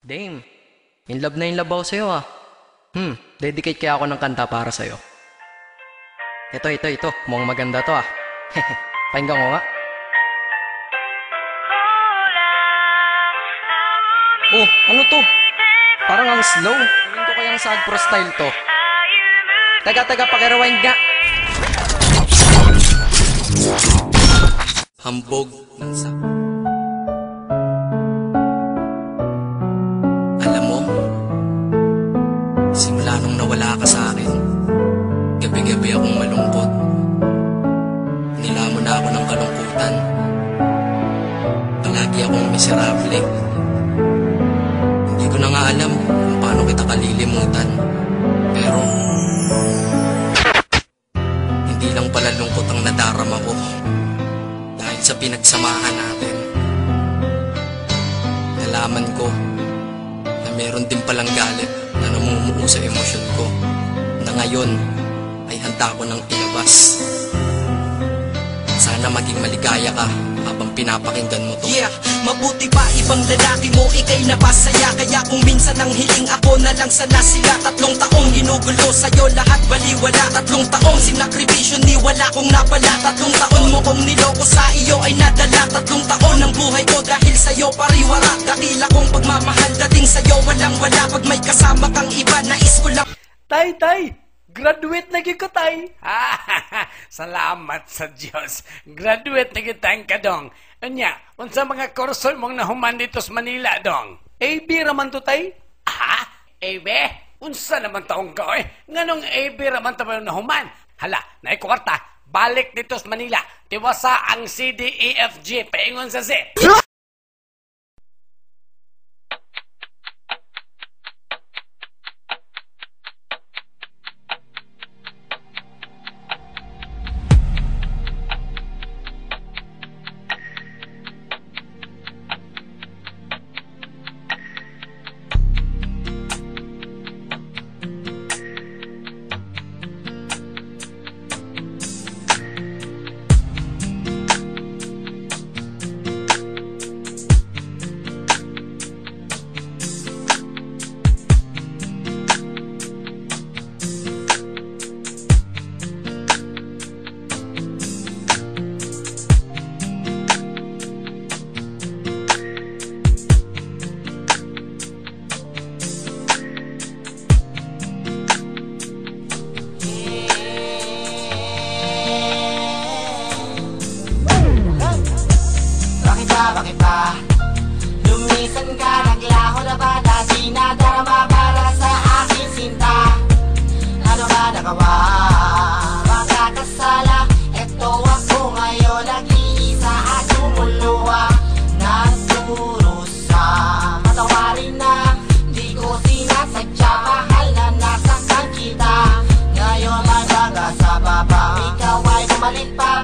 Dame, in love ako sa'yo ah. Dedicate kaya ako ng kanta para sa'yo. Ito. Mukhang maganda to ah. Pakinggan ko nga. Oh, ano to? Parang ang slow. Gawin ko kayang sad pro style to. Taga, pakirewind nga. Hambog ng sapo. Alam mo, simula nung nawala ka sa akin, gabi-gabi akong malungkot. Nilamon na ako ng kalungkutan. Palagi akong miserable. Hindi ko na nga alam kung paano kita kalilimutan. Pero hindi lang pala lungkot ang nadarama ko. Dahil sa pinagsamahan natin, nalaman ko na meron din palang galit na namumuo sa emosyon ko, na ngayon ay handa ko nang ilabas. Sana maging maligaya ka habang pinapakinggan mo to. Yeah, mabuti pa ibang lalaki mo, ikay napasaya. Kaya kung minsan ang hiling, ako na lang sana sila. 3 taong ginugulo sa'yo, lahat baliwala. 3 taong sinakripisyo, ni wala kong napala. 3 taon mo kong niloko, sa iyo ay nadala. 3 taon ng buhay ko dahil sa'yo pariwara. Dakila kong pagmamahal, dating sa'yo walang wala. Pag may kasama kang iba, nais ko lang. Tay! Graduate na gyud ko, tay. Salamat sa Diyos. Graduate na gyud tayong kadong. Anya, unsa mga kurso mong nahuman dito sa Manila, dong? AB raman to, tay. AB? Unsa naman taong ka, eh? Nganong AB raman tayo nahuman? Hala, naikwarta, balik dito sa Manila. Tiwasa ang CDEFG, paingon sa Z. Bakit ba? Lumisan ka, naglaho na ba na dinadarama para sa aking sinta? Ano ba nagawa? Magkakasala, eto ako ngayon, nag-iisa at lumuluwa. Nagdurusa, patawarin na, di ko sinasadya, mahal na nasaktan kita. Ngayon magaga sa baba, ikaw ay bumalik pa.